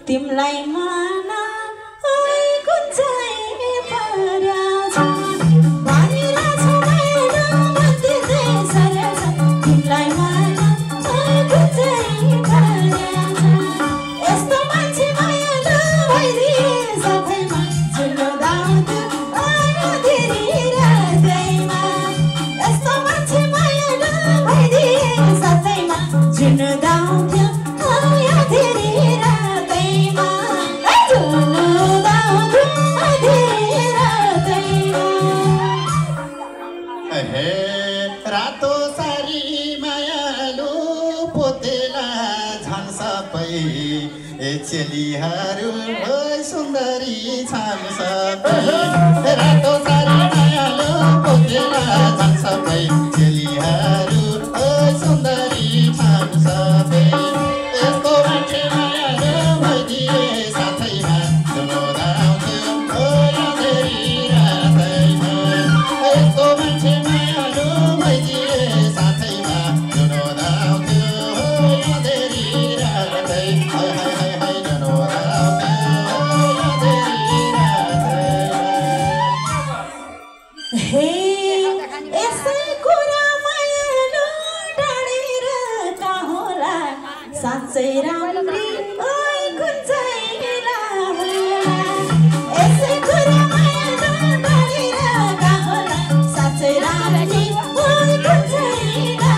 तिमलाई माना ओइ कुन चाहिँ पर्या छ भनेर छमाइलो मन्दिर सरे छ तिमलाई माना ओइ कुन चाहिँ पर्या छ यस्तो मान्छे मायालु भइदिए सबैमा जुनो दाउँथ्यो आयो धेरै हृदयमा यस्तो मान्छे मायालु भइदिए सबैमा जुनो दाउँथ्यो आयो धेरै रातो सारी मायालु पोतेला झन् सबै चेलीहरू सुन्दरी छन् सबै रातो सारी मायालु पोतेला झन् सबै चेलीहरू सुन्दरी छन् सबै यस्तो मान्छे मायालु भइदिए साथैमा जुनो दाउँथ्यो धेरै रातैमा यस्तो मान्छे मायालु भइदिए साथैमा जुनो दाउँथ्यो धेरै रातै हाय हाय हाय हाय जुनो दाउँथ्यो धेरै रातै हे यसै कुरा मायालु टाढेर का होला साँच्चै राम्री ओइ कुन चाहिँ होला यसै कुरा मायालु टाढेर का होला साँच्चै राम्री ओइ कुन चाहिँ होला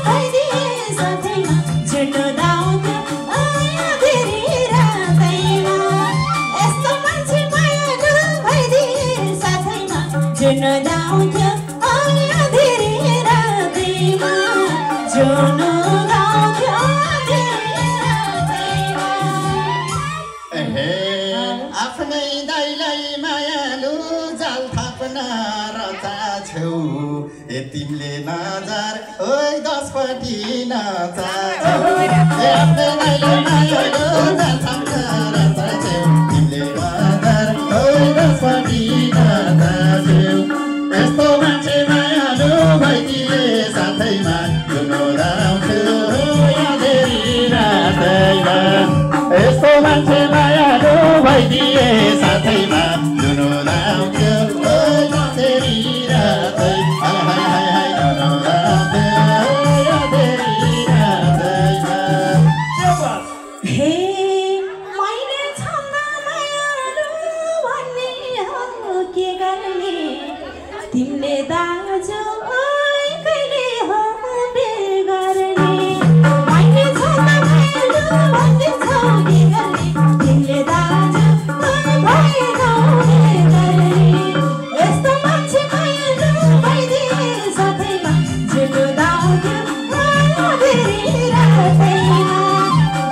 भइदिए साथैमा जुनो दाउँथ्यो आयो धेरै रातैमा यस्तो मान्छे मायालु भइदिए साथैमा जुनो दाउँथ्यो आयो धेरै रातैमा जुनो दाउँथ्यो धेरै रातैमा आफ्नै दाइलाई मायालु जाल थाप्न रचा छेउ तिमीले नजार ओइ 10 पटी नचा आफ्नै दाइलाई मायालु जाल थाप्न रचा छेउ तिमीले नजार ओइ 10 पटी नचा छेउ यस्तो मान्छे मायालु भइदिए साथैमा जुनो दाउँथ्यो धेरै रातैमा यस्तो मान्छे मायालु भइदिए साथैमा जुनो दाउँथ्यो धेरै रातै हाय हाय हाय हाय जुनो दाउँथ्यो धेरै रातैमा हे मैले छन्द मायालु भन्ने हो के गर्ने तिमीले दाजु ओइ कहिले हो बेर गर्ने मैले छन्द मायालु भन्ने छौ के गर्ने तिमीले दाजु ओइ भएनौ बेर गर्ने यस्तो मान्छे मायालु भइदिए सबैमा जुनो दाउँथ्यो आयो धेरै रातैमा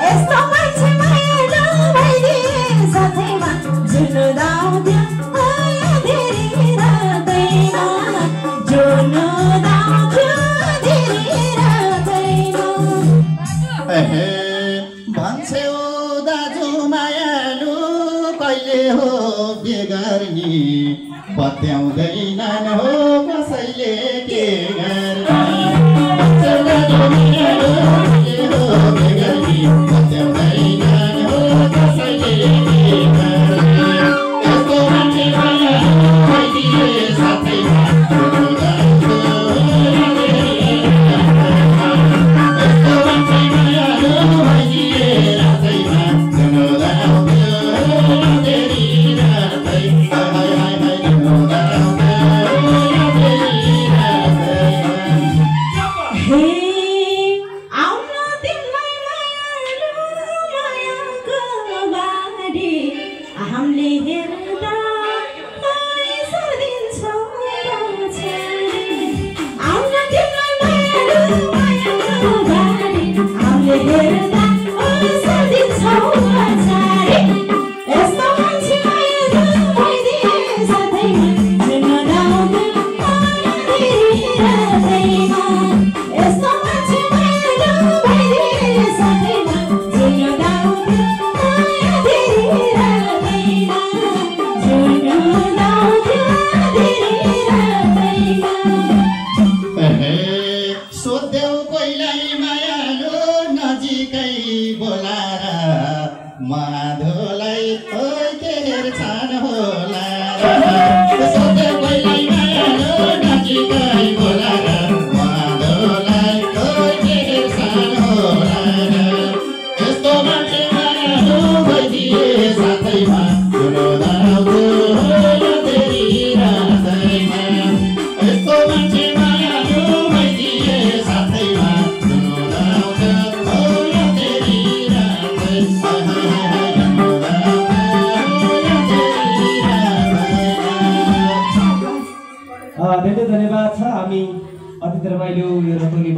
यस्तो मान्छे मायालु भइदिए साथैमा जुनो दाउँथ्यो आयो धेरै रातैमा जुनो दाउँथ्यो धेरै रातैमा भन्छौ दाजु मायालु कहिले हो के गर्ने पत्याउँदैनन् हो कसैले के गर्ने भन्छौ दाजु मायालु कहिले हो के गर्ने पत्याउँदैनन् हो कसैले के गर्ने यस्तो मान्छे मायालु भइदिए साथैमा जुनो दाउँथ्यो यस्तो मान्छे मायालु भइदिए रातैमा जुनो दाउँथ्यो धेरै रातै हाय हाय हाय जुनो दाउँथ्यो धेरै रातैमा धेरै धन्यवाद छ हामी अतिथि रमाइलो यो रतौली